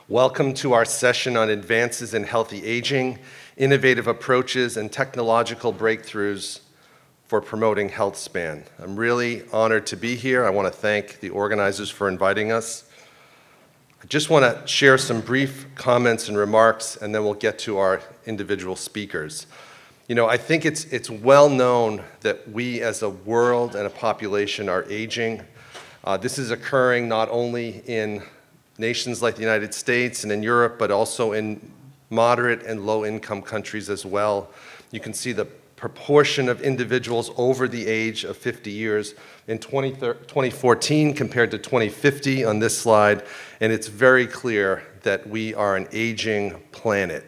Welcome to our session on advances in healthy aging, innovative approaches, and technological breakthroughs for promoting health span. I'm really honored to be here. I want to thank the organizers for inviting us. I just want to share some brief comments and remarks, and then we'll get to our individual speakers. You know, I think it's well known that we as a world and a population are aging. This is occurring not only in nations like the United States and in Europe, but also in moderate and low-income countries as well. You can see the proportion of individuals over the age of 50 years in 2014 compared to 2050 on this slide, and it's very clear that we are an aging planet.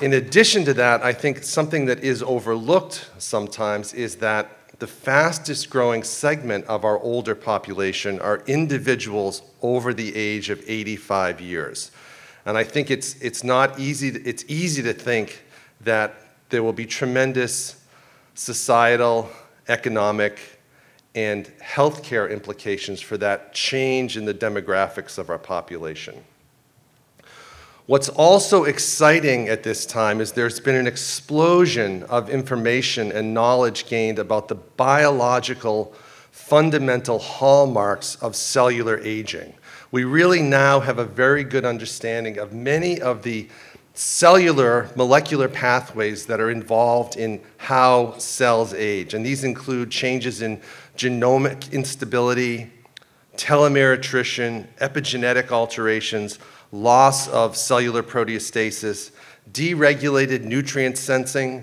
In addition to that, I think something that is overlooked sometimes is that the fastest growing segment of our older population are individuals over the age of 85 years. And I think it's easy to think that there will be tremendous societal, economic, and healthcare implications for that change in the demographics of our population. What's also exciting at this time is there's been an explosion of information and knowledge gained about the biological fundamental hallmarks of cellular aging. We really now have a very good understanding of many of the cellular molecular pathways that are involved in how cells age. And these include changes in genomic instability, telomere attrition, epigenetic alterations, loss of cellular proteostasis, deregulated nutrient sensing,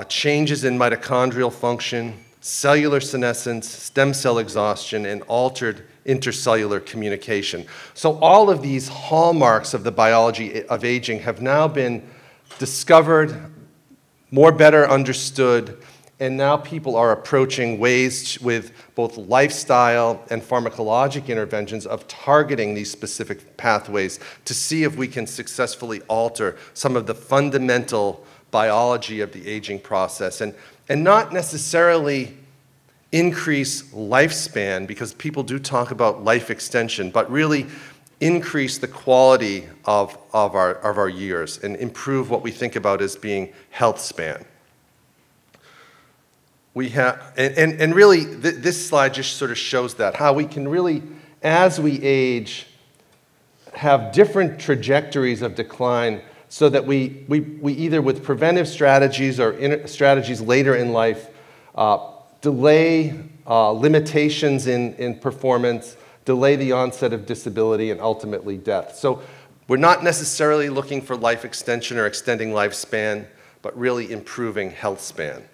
changes in mitochondrial function, cellular senescence, stem cell exhaustion, and altered intercellular communication. So all of these hallmarks of the biology of aging have now been discovered, better understood, and now people are approaching ways with both lifestyle and pharmacologic interventions of targeting these specific pathways to see if we can successfully alter some of the fundamental biology of the aging process and not necessarily increase lifespan, because people do talk about life extension, but really increase the quality of our years and improve what we think about as being health span. We have, and really, this slide just sort of shows that, how we can really, as we age, have different trajectories of decline so that we either with preventive strategies or strategies later in life, delay limitations in performance, delay the onset of disability, and ultimately death. So we're not necessarily looking for life extension or extending lifespan, but really improving health span.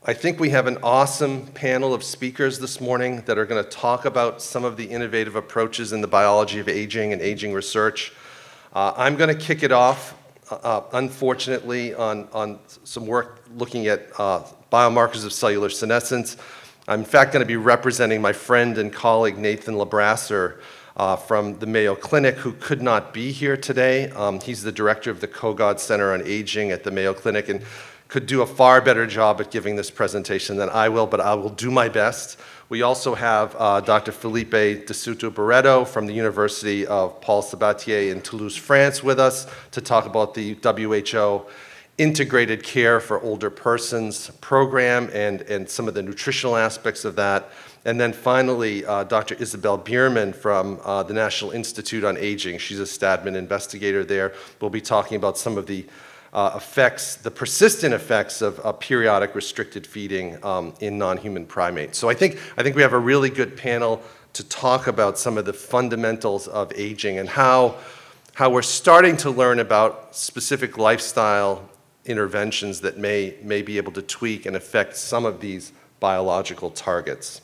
I think we have an awesome panel of speakers this morning that are going to talk about some of the innovative approaches in the biology of aging and aging research. I'm going to kick it off, unfortunately, on some work looking at biomarkers of cellular senescence. I'm in fact going to be representing my friend and colleague Nathan Labrasser from the Mayo Clinic, who could not be here today. He's the director of the Kogod Center on Aging at the Mayo Clinic, and could do a far better job at giving this presentation than I will, but I will do my best. We also have Dr. Felipe de Souto Barreto from the University of Paul Sabatier in Toulouse, France, with us to talk about the WHO Integrated Care for Older Persons program and some of the nutritional aspects of that. And then finally, Dr. Isabel Bierman from the National Institute on Aging. She's a Stadman investigator there. We'll be talking about some of the effects, the persistent effects of periodic restricted feeding in non-human primates. So I think we have a really good panel to talk about some of the fundamentals of aging and how we're starting to learn about specific lifestyle interventions that may be able to tweak and affect some of these biological targets.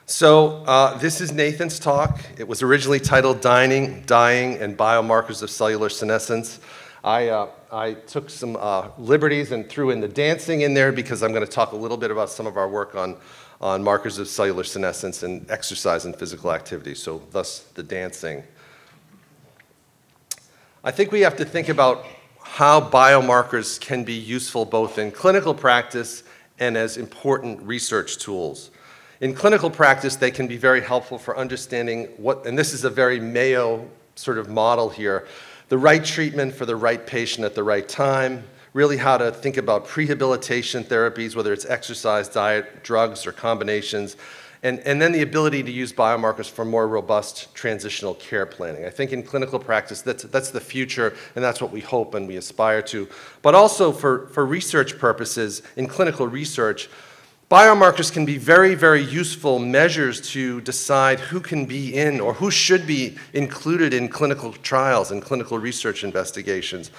So this is Nathan's talk. It was originally titled Dying, and Biomarkers of Cellular Senescence. I took some liberties and threw in the dancing in there because I'm going to talk a little bit about some of our work on markers of cellular senescence and exercise and physical activity, so thus the dancing. I think we have to think about how biomarkers can be useful both in clinical practice and as important research tools. In clinical practice, they can be very helpful for understanding what, and this is a very Mayo sort of model here, the right treatment for the right patient at the right time, really how to think about prehabilitation therapies, whether it's exercise, diet, drugs, or combinations, and then the ability to use biomarkers for more robust transitional care planning. I think in clinical practice, that's the future, and that's what we hope and we aspire to. But also for research purposes, in clinical research, biomarkers can be very, very useful measures to decide who can be in or who should be included in clinical trials and clinical research investigations.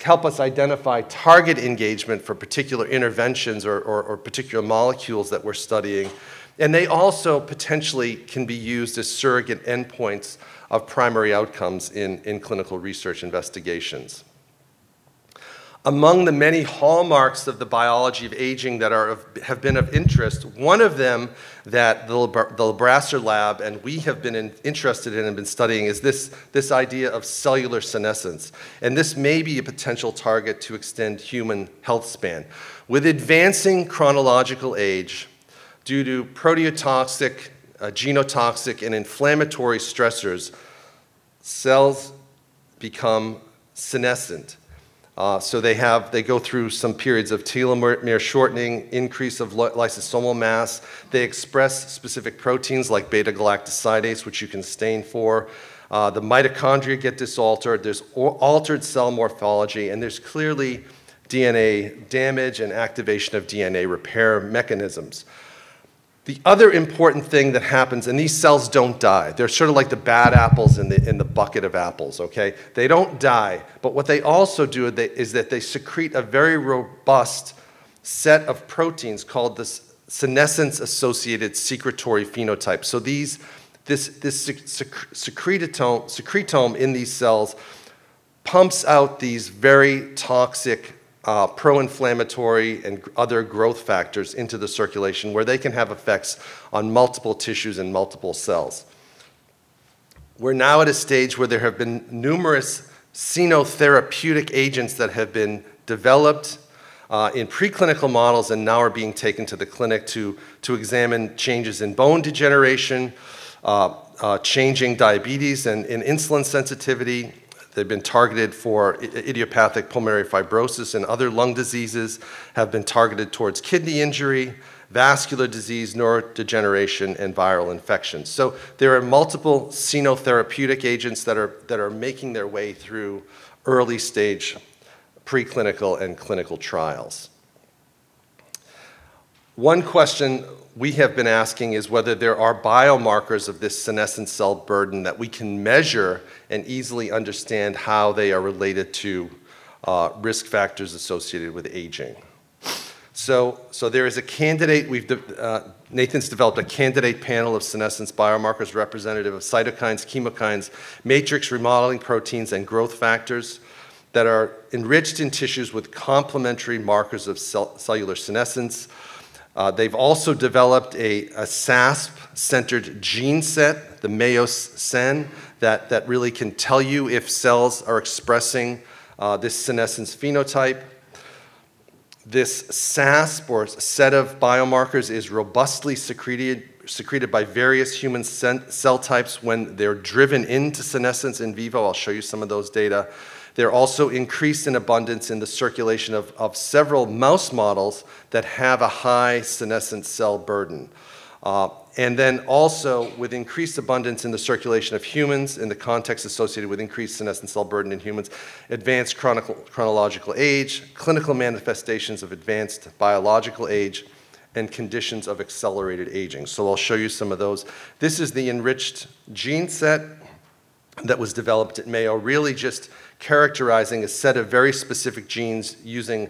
Help us identify target engagement for particular interventions or particular molecules that we're studying. And they also potentially can be used as surrogate endpoints of primary outcomes in clinical research investigations. Among the many hallmarks of the biology of aging that have been of interest, one of them that the Labrasser lab and we have been interested in and been studying is this idea of cellular senescence. And this may be a potential target to extend human health span. With advancing chronological age, due to proteotoxic, genotoxic, and inflammatory stressors, cells become senescent. So they go through some periods of telomere shortening, increase of lysosomal mass. They express specific proteins like beta-galactosidase, which you can stain for. The mitochondria get disaltered. There's altered cell morphology, and there's clearly DNA damage and activation of DNA repair mechanisms. The other important thing that happens, and these cells don't die. They're sort of like the bad apples in the bucket of apples, okay? They don't die, but what they also do is that they secrete a very robust set of proteins called the senescence-associated secretory phenotype. So this secretome in these cells pumps out these very toxic pro-inflammatory and other growth factors into the circulation where they can have effects on multiple tissues and multiple cells. We're now at a stage where there have been numerous xenotherapeutic agents that have been developed in preclinical models and now are being taken to the clinic to examine changes in bone degeneration, changing diabetes and in insulin sensitivity. They've been targeted for idiopathic pulmonary fibrosis and other lung diseases, have been targeted towards kidney injury, vascular disease, neurodegeneration, and viral infections. So there are multiple xenotherapeutic agents that are making their way through early stage preclinical and clinical trials. One question we have been asking is whether there are biomarkers of this senescent cell burden that we can measure and easily understand how they are related to risk factors associated with aging. So there is a candidate, Nathan's developed a candidate panel of senescence biomarkers representative of cytokines, chemokines, matrix remodeling proteins, and growth factors that are enriched in tissues with complementary markers of cellular senescence. They've also developed a SASP-centered gene set, the Mayo-Sen, that really can tell you if cells are expressing this senescence phenotype. This SASP, or set of biomarkers, is robustly secreted by various human cell types when they're driven into senescence in vivo. I'll show you some of those data. They're also increased in abundance in the circulation of several mouse models that have a high senescent cell burden. And then also with increased abundance in the circulation of humans in the context associated with increased senescent cell burden in humans, advanced chronological age, clinical manifestations of advanced biological age, and conditions of accelerated aging. So I'll show you some of those. This is the enriched gene set that was developed at Mayo, really just characterizing a set of very specific genes using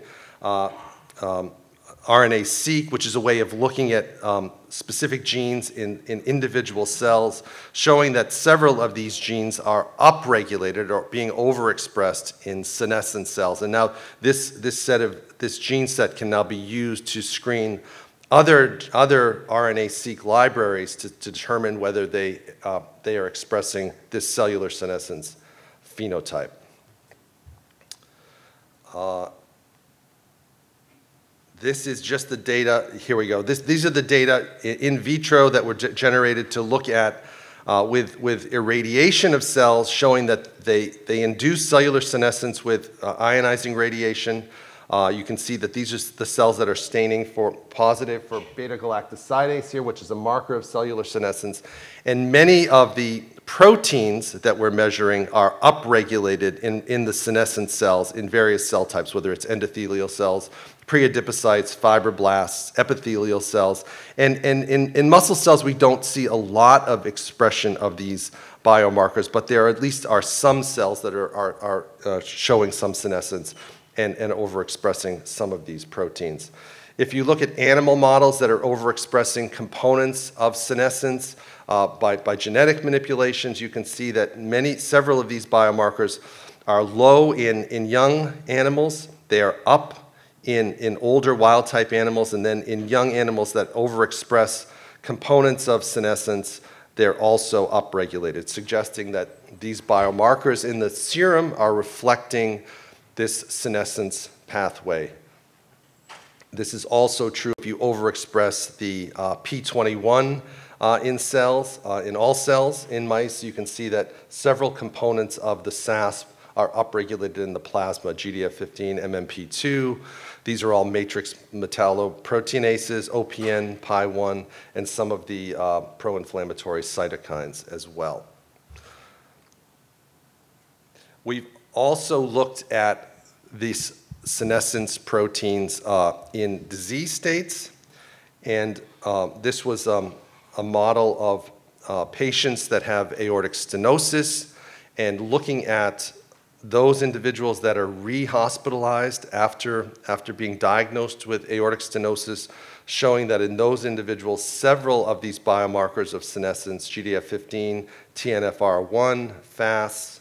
RNA-seq, which is a way of looking at specific genes in individual cells, showing that several of these genes are upregulated or being overexpressed in senescent cells. And now this gene set can now be used to screen other RNA-seq libraries to determine whether they are expressing this cellular senescence phenotype. This is just the data. Here we go. These are the data in vitro that were generated to look at with irradiation of cells, showing that they induce cellular senescence with ionizing radiation. You can see that these are the cells that are staining for positive for beta-galactosidase here, which is a marker of cellular senescence. And many of the proteins that we're measuring are upregulated in the senescent cells in various cell types, whether it's endothelial cells, preadipocytes, fibroblasts, epithelial cells. And in muscle cells, we don't see a lot of expression of these biomarkers, but there at least are some cells that are showing some senescence and overexpressing some of these proteins. If you look at animal models that are overexpressing components of senescence by genetic manipulations, you can see that several of these biomarkers are low in young animals. They are up in older wild-type animals, and then in young animals that overexpress components of senescence, they're also upregulated, suggesting that these biomarkers in the serum are reflecting this senescence pathway. This is also true if you overexpress the P21 in cells, in all cells. In mice, you can see that several components of the SASP are upregulated in the plasma, GDF15, MMP2. These are all matrix metalloproteinases, OPN, PI1, and some of the pro-inflammatory cytokines as well. We've also looked at these senescence proteins in disease states, and this was a model of patients that have aortic stenosis, and looking at those individuals that are re-hospitalized after being diagnosed with aortic stenosis, showing that in those individuals, several of these biomarkers of senescence, GDF15, TNFR1, FAS,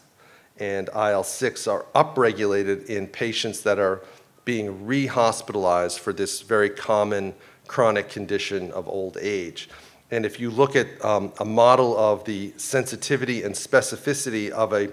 and IL-6 are upregulated in patients that are being re-hospitalized for this very common chronic condition of old age. And if you look at a model of the sensitivity and specificity of a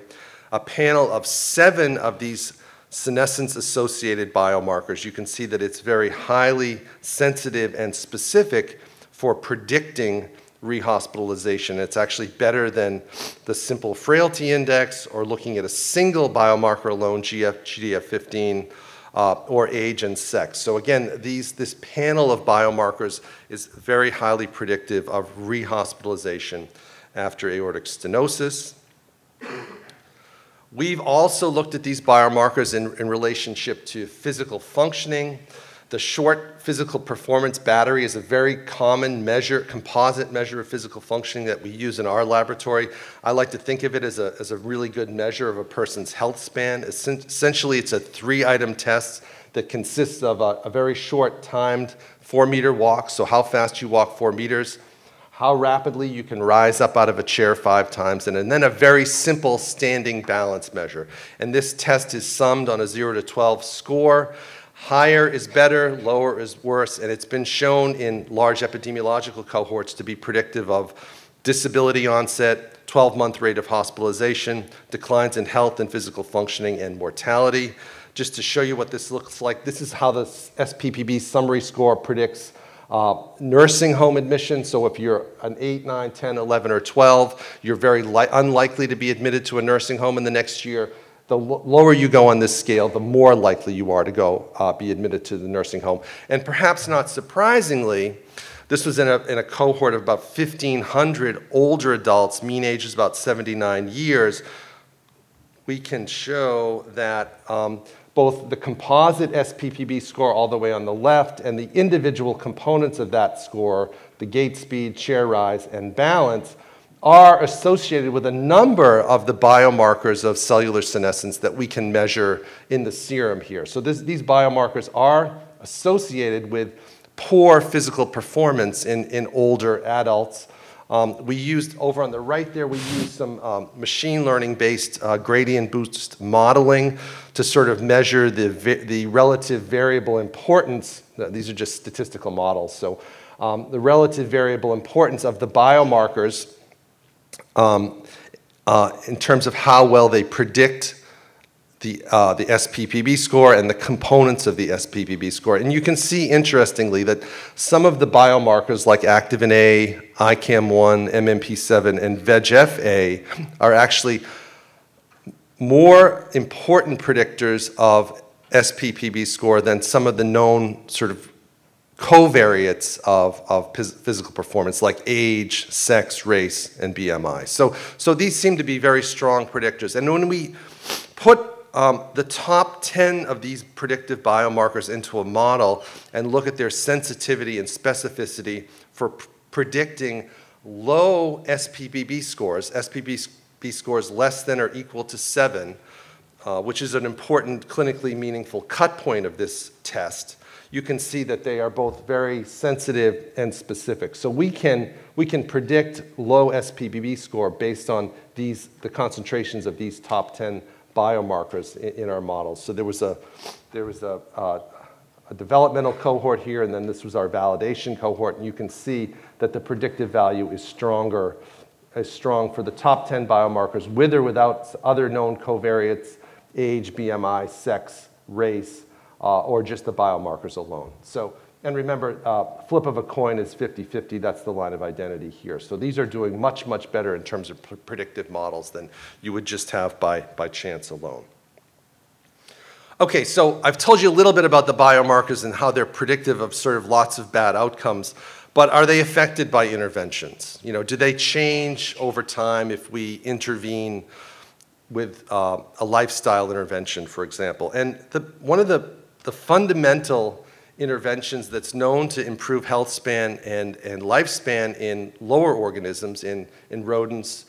panel of 7 of these senescence-associated biomarkers, you can see that it's very highly sensitive and specific for predicting rehospitalization. It's actually better than the simple frailty index or looking at a single biomarker alone, GDF15, or age and sex. So again, this panel of biomarkers is very highly predictive of rehospitalization after aortic stenosis. We've also looked at these biomarkers in relationship to physical functioning. The short physical performance battery is a very common measure, composite measure of physical functioning that we use in our laboratory. I like to think of it as a really good measure of a person's health span. Essentially, it's a 3-item test that consists of a very short timed 4-meter walk, so how fast you walk 4 meters, how rapidly you can rise up out of a chair 5 times, and then a very simple standing balance measure. And this test is summed on a 0 to 12 score. Higher is better, lower is worse, and it's been shown in large epidemiological cohorts to be predictive of disability onset, 12-month rate of hospitalization, declines in health and physical functioning, and mortality. Just to show you what this looks like, this is how the SPPB summary score predicts nursing home admission. So if you're an 8, 9, 10, 11, or 12, you're very unlikely to be admitted to a nursing home in the next year. The lower you go on this scale, the more likely you are to go be admitted to the nursing home. And perhaps not surprisingly, this was in a cohort of about 1,500 older adults, mean age is about 79 years. We can show that both the composite SPPB score all the way on the left and the individual components of that score, the gait speed, chair rise, and balance, are associated with a number of the biomarkers of cellular senescence that we can measure in the serum here. So these biomarkers are associated with poor physical performance in older adults. We used, over on the right there, we used some machine learning-based gradient boost modeling to sort of measure the relative variable importance. These are just statistical models. So the relative variable importance of the biomarkers in terms of how well they predict the SPPB score and the components of the SPPB score. And you can see, interestingly, that some of the biomarkers like activin A, ICAM1, MMP7, and VEGF-A are actually more important predictors of SPPB score than some of the known sort of covariates of physical performance, like age, sex, race, and BMI. So these seem to be very strong predictors. And when we put the top 10 of these predictive biomarkers into a model and look at their sensitivity and specificity for predicting low SPPB scores less than or equal to 7, which is an important clinically meaningful cut point of this test, you can see that they are both very sensitive and specific. So we can predict low SPPB score based on the concentrations of these top 10 biomarkers in our models. So there was a developmental cohort here, and then this was our validation cohort, and you can see that the predictive value is strong for the top 10 biomarkers with or without other known covariates, age, BMI, sex, race, or just the biomarkers alone. So, and remember, flip of a coin is 50-50. That's the line of identity here. So these are doing much, much better in terms of predictive models than you would just have by chance alone. Okay, so I've told you a little bit about the biomarkers and how they're predictive of sort of lots of bad outcomes, but are they affected by interventions? You know, do they change over time if we intervene with a lifestyle intervention, for example? And one of the fundamental interventions that's known to improve health span and lifespan in lower organisms, in rodents,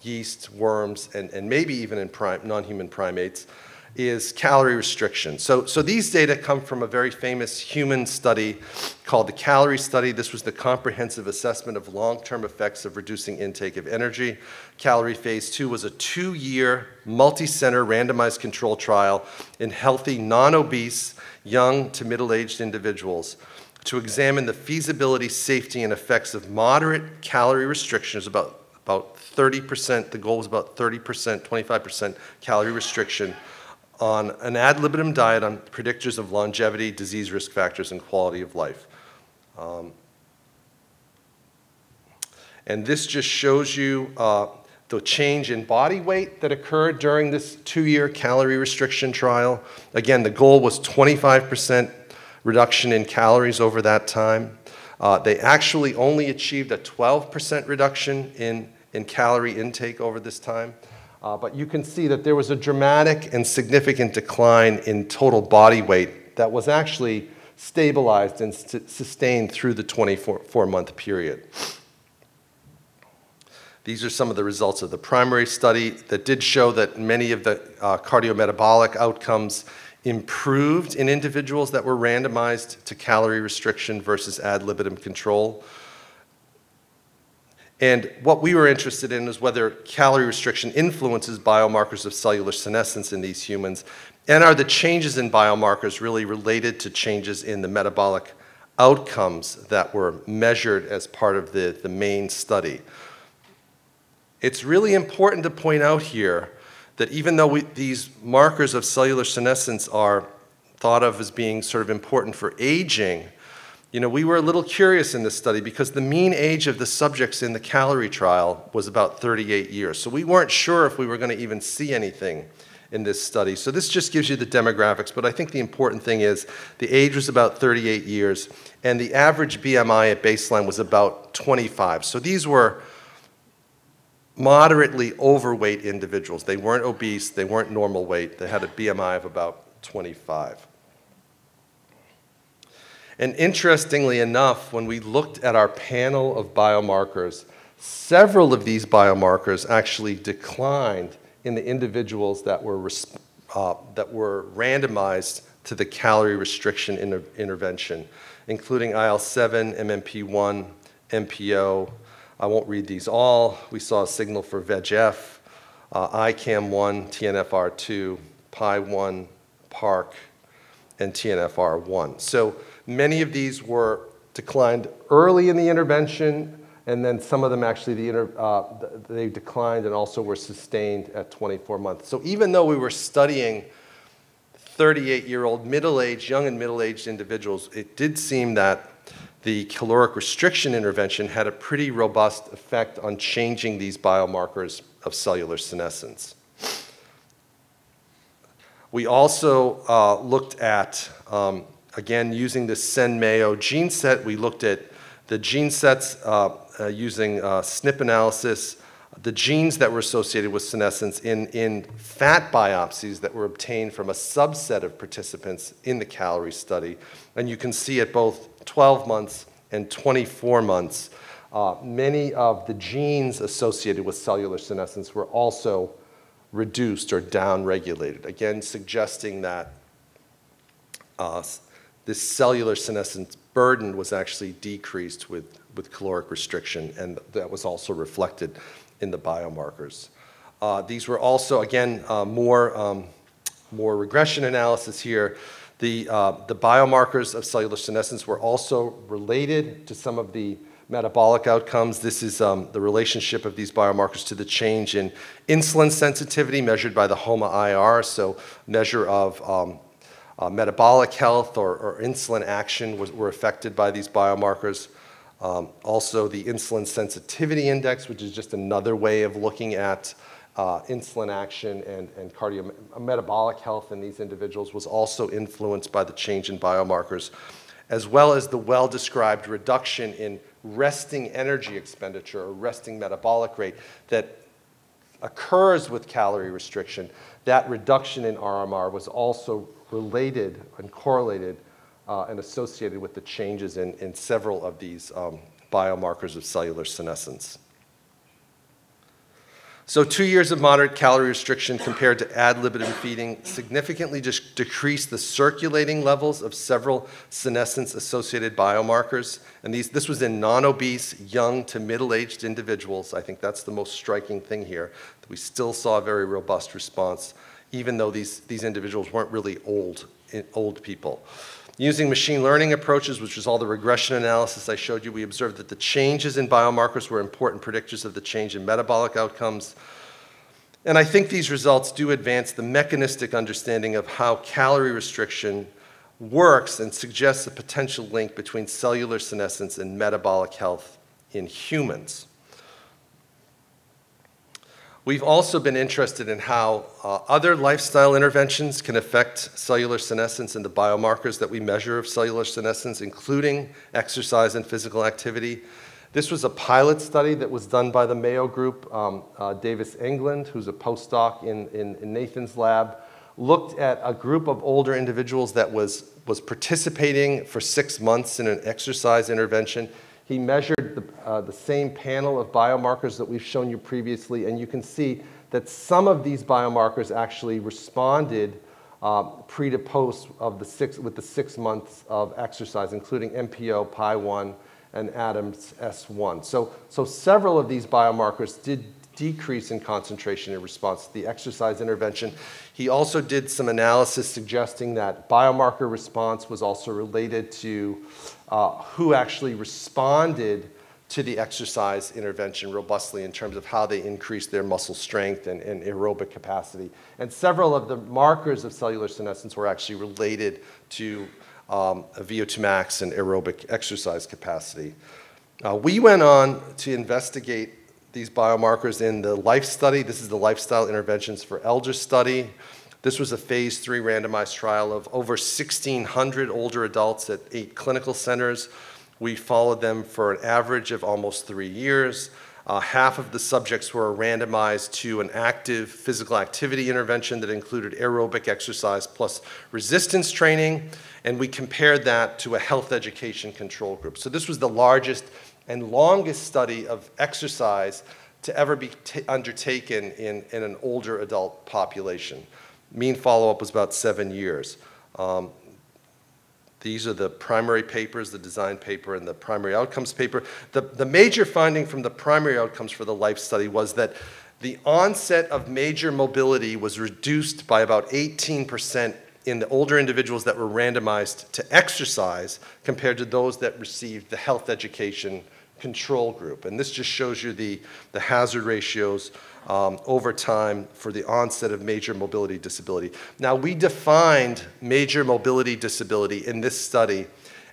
yeast, worms, and maybe even in non-human primates, is calorie restriction. So these data come from a very famous human study called the calorie study. This was the comprehensive assessment of long-term effects of reducing intake of energy. Calorie phase 2 was a 2-year, multi-center randomized control trial in healthy, non-obese, young to middle-aged individuals to examine the feasibility, safety, and effects of moderate calorie restrictions, about 30%, the goal was about 30%, 25% calorie restriction, on an ad libitum diet on predictors of longevity, disease risk factors, and quality of life. And this just shows you the change in body weight that occurred during this 2-year calorie restriction trial. Again, the goal was 25% reduction in calories over that time. They actually only achieved a 12% reduction in calorie intake over this time. But you can see that there was a dramatic and significant decline in total body weight that was actually stabilized and sustained through the 24-month period. These are some of the results of the primary study that did show that many of the cardiometabolic outcomes improved in individuals that were randomized to calorie restriction versus ad libitum control. And what we were interested in is whether calorie restriction influences biomarkers of cellular senescence in these humans, and are the changes in biomarkers really related to changes in the metabolic outcomes that were measured as part of the main study. It's really important to point out here that even though these markers of cellular senescence are thought of as being sort of important for aging, you know, we were a little curious in this study because the mean age of the subjects in the calorie trial was about 38 years. So we weren't sure if we were going to even see anything in this study. So this just gives you the demographics, but I think the important thing is the age was about 38 years, and the average BMI at baseline was about 25. So these were moderately overweight individuals. They weren't obese, they weren't normal weight, they had a BMI of about 25. And interestingly enough, when we looked at our panel of biomarkers, several of these biomarkers actually declined in the individuals that were randomized to the calorie restriction intervention, including IL-7, MMP1, MPO. I won't read these all. We saw a signal for VEGF, ICAM1, TNFR2, PI1, PARC, and TNFR1. So many of these were declined early in the intervention, And then some of them actually, they declined and also were sustained at 24 months. So even though we were studying 38-year-old middle-aged, young and middle-aged individuals, it did seem that the caloric restriction intervention had a pretty robust effect on changing these biomarkers of cellular senescence. We also looked at, again, using the Sen-Mayo gene set, we looked at the gene sets using SNP analysis, the genes that were associated with senescence in fat biopsies that were obtained from a subset of participants in the calorie study. And you can see at both 12 months and 24 months, many of the genes associated with cellular senescence were also reduced or downregulated, again suggesting that this cellular senescence burden was actually decreased with caloric restriction, and that was also reflected in the biomarkers. These were also, again, more regression analysis here. The biomarkers of cellular senescence were also related to some of the metabolic outcomes. This is the relationship of these biomarkers to the change in insulin sensitivity measured by the HOMA-IR, so measure of metabolic health or insulin action were affected by these biomarkers. Also the insulin sensitivity index, which is just another way of looking at insulin action and metabolic health in these individuals, was also influenced by the change in biomarkers, as well as the well-described reduction in resting energy expenditure or resting metabolic rate that occurs with calorie restriction. That reduction in RMR was also related and correlated and associated with the changes in several of these biomarkers of cellular senescence. So 2 years of moderate calorie restriction compared to ad libitum feeding significantly just decreased the circulating levels of several senescence-associated biomarkers. And this was in non-obese, young to middle-aged individuals. I think that's the most striking thing here. We still saw a very robust response, even though these individuals weren't really old people. Using machine learning approaches, which was all the regression analysis I showed you, we observed that the changes in biomarkers were important predictors of the change in metabolic outcomes. And I think these results do advance the mechanistic understanding of how calorie restriction works and suggests a potential link between cellular senescence and metabolic health in humans. We've also been interested in how other lifestyle interventions can affect cellular senescence and the biomarkers that we measure of cellular senescence, including exercise and physical activity. This was a pilot study that was done by the Mayo Group. Davis England, who's a postdoc in Nathan's lab, looked at a group of older individuals that was participating for 6 months in an exercise intervention. He measured the same panel of biomarkers that we've shown you previously, and you can see that some of these biomarkers actually responded pre to post with the 6 months of exercise, including MPO, PI1, and ADAMS S1. So several of these biomarkers did decrease in concentration in response to the exercise intervention. He also did some analysis suggesting that biomarker response was also related to who actually responded to the exercise intervention robustly in terms of how they increased their muscle strength and aerobic capacity. And several of the markers of cellular senescence were actually related to VO2 max and aerobic exercise capacity. We went on to investigate these biomarkers in the LIFE study. This is the Lifestyle Interventions for Elder study. This was a phase 3 randomized trial of over 1,600 older adults at 8 clinical centers. We followed them for an average of almost 3 years. Half of the subjects were randomized to an active physical activity intervention that included aerobic exercise plus resistance training, and we compared that to a health education control group. So this was the largest and longest study of exercise to ever be undertaken in an older adult population. Mean follow-up was about 7 years. These are the primary papers, the design paper and the primary outcomes paper. The major finding from the primary outcomes for the LIFE study was that the onset of major mobility was reduced by about 18% in the older individuals that were randomized to exercise compared to those that received the health education control group. And this just shows you the hazard ratios over time for the onset of major mobility disability. Now, we defined major mobility disability in this study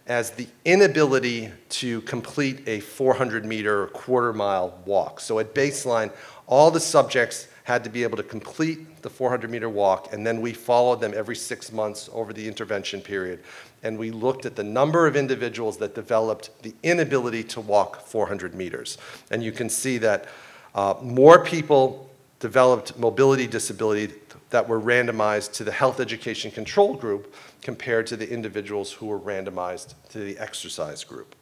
as the inability to complete a 400-meter or quarter-mile walk. So at baseline, all the subjects had to be able to complete the 400-meter walk, and then we followed them every 6 months over the intervention period. And we looked at the number of individuals that developed the inability to walk 400 meters. And you can see that more people developed mobility disability that were randomized to the health education control group compared to the individuals who were randomized to the exercise group.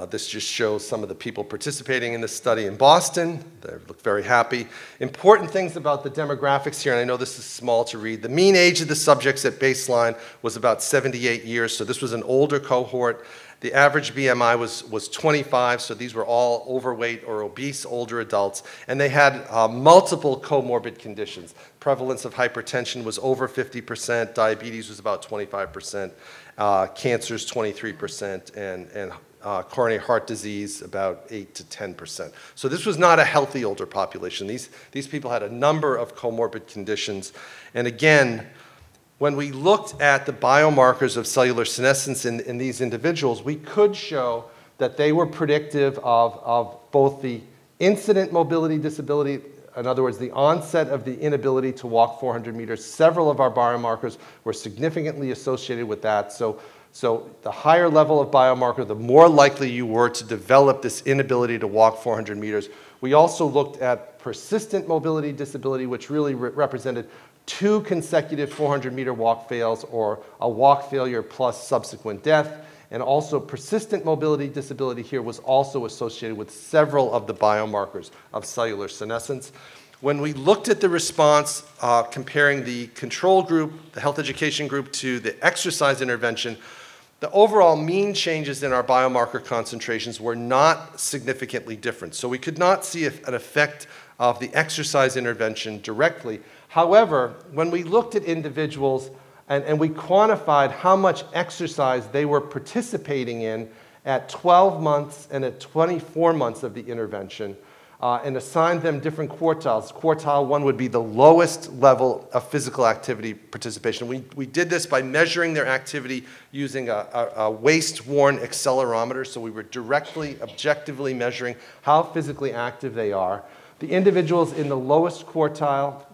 This just shows some of the people participating in this study in Boston. They look very happy. Important things about the demographics here, and I know this is small to read. The mean age of the subjects at baseline was about 78 years, so this was an older cohort. The average BMI was 25, so these were all overweight or obese older adults, and they had multiple comorbid conditions. Prevalence of hypertension was over 50%, diabetes was about 25%, cancers 23%, and coronary heart disease about 8 to 10%. So this was not a healthy older population. These people had a number of comorbid conditions, and again, when we looked at the biomarkers of cellular senescence in these individuals, we could show that they were predictive of both the incident mobility disability, in other words, the onset of the inability to walk 400 meters. Several of our biomarkers were significantly associated with that. So the higher level of biomarker, the more likely you were to develop this inability to walk 400 meters. We also looked at persistent mobility disability, which really represented 2 consecutive 400-meter walk fails or a walk failure plus subsequent death. And also persistent mobility disability here was also associated with several of the biomarkers of cellular senescence. When we looked at the response comparing the control group, the health education group, to the exercise intervention, the overall mean changes in our biomarker concentrations were not significantly different. So we could not see an effect of the exercise intervention directly. However, when we looked at individuals and we quantified how much exercise they were participating in at 12 months and at 24 months of the intervention, and assigned them different quartiles. Quartile 1 would be the lowest level of physical activity participation. We did this by measuring their activity using a waist-worn accelerometer, so we were directly, objectively measuring how physically active they are. The individuals in the lowest quartile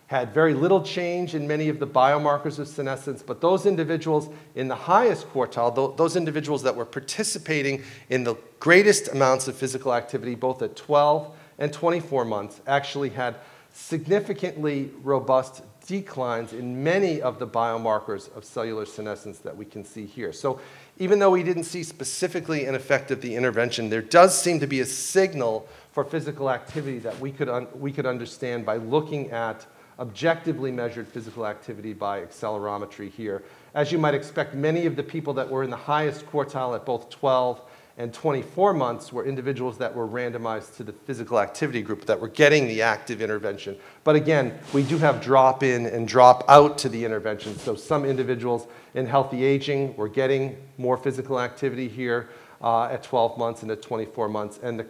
had very little change in many of the biomarkers of senescence, but those individuals in the highest quartile, those individuals that were participating in the greatest amounts of physical activity, both at 12 and 24 months, actually had significantly robust declines in many of the biomarkers of cellular senescence that we can see here. So even though we didn't see specifically an effect of the intervention, there does seem to be a signal for physical activity that we could understand by looking at objectively measured physical activity by accelerometry here. As you might expect, many of the people that were in the highest quartile at both 12 and 24 months were individuals that were randomized to the physical activity group that were getting the active intervention. But again, we do have drop in and drop out to the intervention. So some individuals in healthy aging were getting more physical activity here at 12 months and at 24 months, and the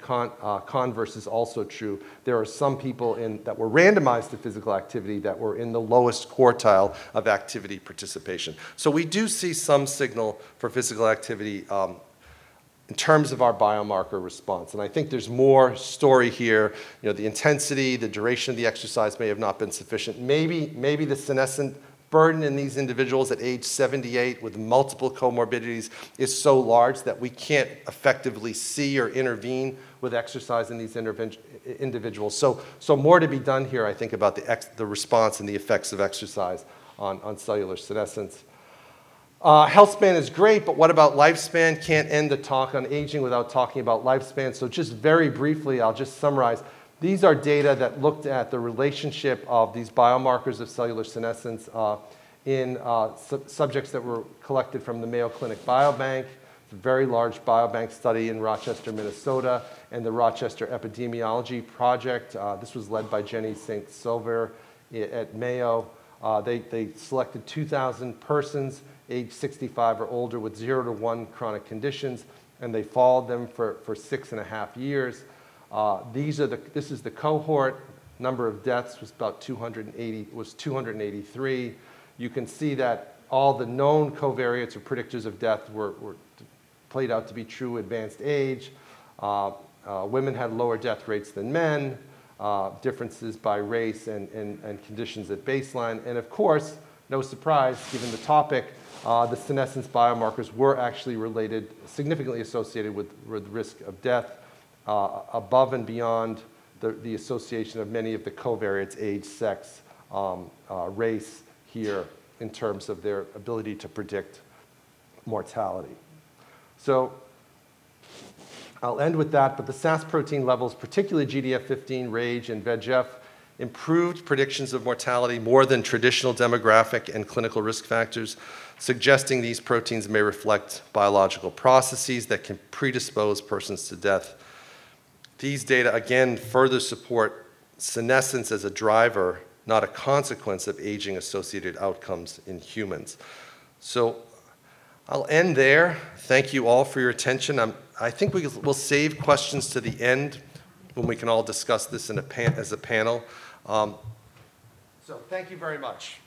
converse is also true. There are some people that were randomized to physical activity that were in the lowest quartile of activity participation. So we do see some signal for physical activity in terms of our biomarker response. And I think there's more story here. You know, the intensity, the duration of the exercise may have not been sufficient. Maybe the senescent burden in these individuals at age 78 with multiple comorbidities is so large that we can't effectively see or intervene with exercise in these individuals. So more to be done here, I think, about the response and the effects of exercise on cellular senescence. Health span is great, but what about lifespan? Can't end the talk on aging without talking about lifespan. So just very briefly, I'll just summarize. These are data that looked at the relationship of these biomarkers of cellular senescence in subjects that were collected from the Mayo Clinic Biobank, a very large biobank study in Rochester, Minnesota, and the Rochester Epidemiology Project. This was led by Jenny St. Silver at Mayo. They selected 2,000 persons age 65 or older with 0 to 1 chronic conditions, and they followed them for 6.5 years. This is the cohort. Number of deaths was about 283. You can see that all the known covariates or predictors of death were played out to be true. Advanced age, women had lower death rates than men, differences by race and conditions at baseline, and of course, no surprise, given the topic, the senescence biomarkers were actually related, significantly associated with risk of death, above and beyond the association of many of the covariates, age, sex, race here, in terms of their ability to predict mortality. So I'll end with that, but the SAS protein levels, particularly GDF15, RAGE, and VEGF, improved predictions of mortality more than traditional demographic and clinical risk factors, suggesting these proteins may reflect biological processes that can predispose persons to death. These data, again, further support senescence as a driver, not a consequence of aging-associated outcomes in humans. So I'll end there. Thank you all for your attention. I think we'll save questions to the end when we can all discuss this as a panel. So thank you very much.